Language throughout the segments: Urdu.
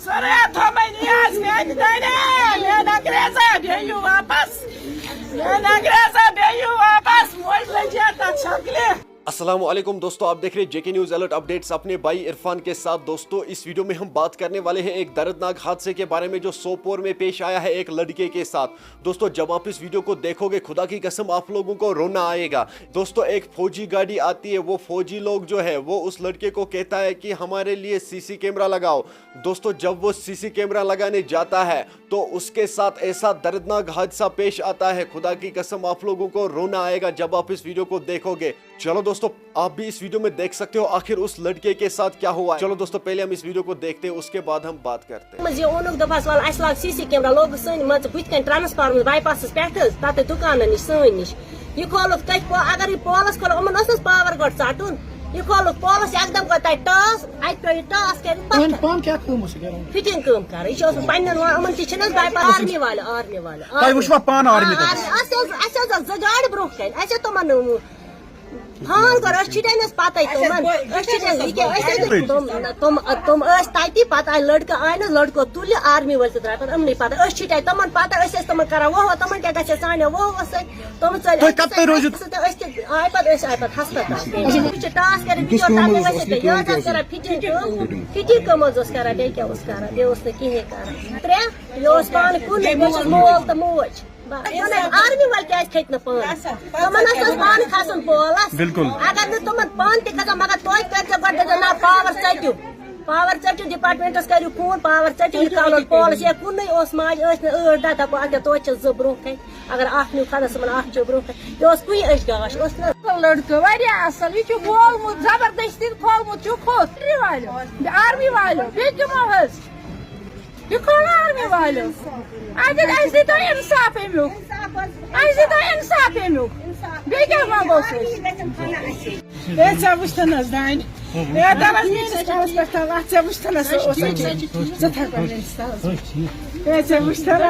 سر نیاز میانہ دانے میان انگریزا بیو واپس میان انگریزا بیو واپس موج لجے تک شکلہ. السلام علیکم دوستو، آپ دیکھ رہے ہیں JK نیوز الرٹ اپڈیٹس اپنے بھائی عرفان کے ساتھ. دوستو اس ویڈیو میں ہم بات کرنے والے ہیں ایک دردناک حادثے کے بارے میں جو سوپور میں پیش آیا ہے ایک لڑکے کے ساتھ. دوستو جب آپ اس ویڈیو کو دیکھو گے خدا کی قسم آپ لوگوں کو رونا آئے گا. دوستو ایک فوجی گاڑی آتی ہے، وہ فوجی لوگ جو ہے وہ اس لڑکے کو کہتا ہے کہ ہمارے لیے CC کیمرہ لگاؤ. دوستو جب وہ CC کیمرہ لگانے جاتا ہے تو اس کے ساتھ ایسا دردناک حادثہ پیش آتا ہے، خدا کی قسم آپ لوگوں کو رونا آئے گا جب آپ اس ویڈیو کو دیکھو گے. چلو دوستو آپ بھی اس ویڈیو میں دیکھ سکتے ہو آخر اس لڑکے کے ساتھ کیا ہوا ہے. چلو دوستو پہلے ہم اس ویڈیو کو دیکھتے ہیں، اس کے بعد ہم بات کرتے ہیں. یہ اونک دپاس وال اس لاگ CC کیمرہ لوگ سن مت بت کن ٹرانسفارمر بائی پاسس پہ تت دکان نش سن نش یہ کھولک تک اگر یہ پولس کھول امن اس پاور گوڈ ژٹن یہ کھولک پولس ایک دم گو تک ٹاس ات پہ ٹاس کر فٹنگ کام کر یہ پن امن تہ بائی پاس آرمی والے زگاڑ برو کن اس تمن ہاں کر چھٹنس پتہ تم تتی پتہ آئی لڑکہ آئی نا لڑکو تل آرمی ول تہ درائے امنی پتہ چھٹے تمن پتہ تمن کران وہ تمن کیا گھے سانو وہ تم آئی پتہ ہسپتال ٹاس کر فٹنگ کم کران بیٚیہِ کیاہ کران بیٚیہِ کہین کران ترٛےٚ یہ پان کن مول تو موج آرمی وال کیا کھت نا پان تمن پان کھسن پولس اگر تمن پان تہ کھسان مگر توتہِ کر نا پاور ژٹو ڈپارٹمنٹس کرو فون پاور ژٹو یہ پولس یہ کن ماج ٲٹھ دہ دپ اگر توتہِ زٕ برونٛہہ کن اگر اکھ نیو خدا صٲبن اکھ چھُ برونٛہہ کن یہ کُنہِ أچھ گاش لڑکہ واریاہ اصل یہ کھولمت زبردستی کھولمت کھوت والو آرمی والو بیٚیہِ کمو حظ یہ کھول آرمی والو اس دیتو انصاف امیک اس دیتو انصاف امیک بیٚیہِ کیاہ منگو ژےٚ وٕچھتن حظ دانہِ دپ حظ میٲنِس کالس پٮ۪ٹھ تھاو اتھ ژےٚ وٕچھتن حظ ژٕ تھاو میٲنِس کالس ژےٚ وٕچھتن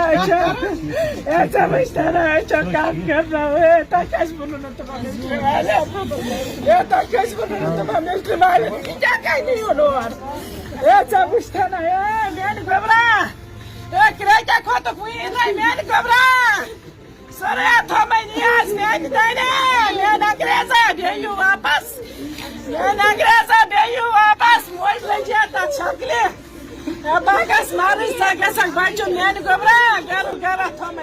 ژےٚ وٕچھتن کتھ کرناو تۄہہِ کیازِ ووٚنوٕ نہٕ تِمن ملٹری والٮ۪ن تۄہہِ کیازِ ووٚنوٕ نہٕ تِمن ملٹری والٮ۪ن یہِ کیٛاہ کیازِ نِیوٗن اور ژےٚ وٕچھتن میانہِ گۄبرا کریکیا کھوتُکھ وٕنی میانہِ گۄبرا سر نیاز میانہ دانے میان انگریزا بیو واپس میان انگریزا بیو واپس موج لجے تک شکلہ باغس مارج سا گھن بچن میانہ گوبرا گر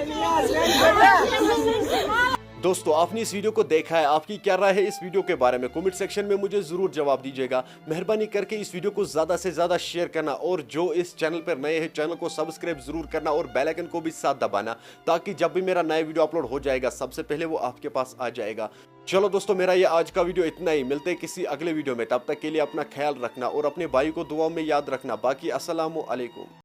نیاز میانہ گوبرا. دوستو آپ نے اس ویڈیو کو دیکھا ہے، آپ کی کیا رائے ہے اس ویڈیو کے بارے میں کمنٹ سیکشن میں مجھے ضرور جواب دیجیے گا. مہربانی کر کے اس ویڈیو کو زیادہ سے زیادہ شیئر کرنا اور جو اس چینل پر نئے ہیں چینل کو سبسکرائب ضرور کرنا اور بیل آئیکن کو بھی ساتھ دبانا تاکہ جب بھی میرا نیا ویڈیو اپلوڈ ہو جائے گا سب سے پہلے وہ آپ کے پاس آ جائے گا. چلو دوستو میرا یہ آج کا ویڈیو اتنا ہی، ملتے ہیں کسی اگلے ویڈیو میں، تب تک کے لیے اپنا خیال رکھنا اور اپنے بھائی کو دعاؤں میں یاد رکھنا. باقی السلام علیکم.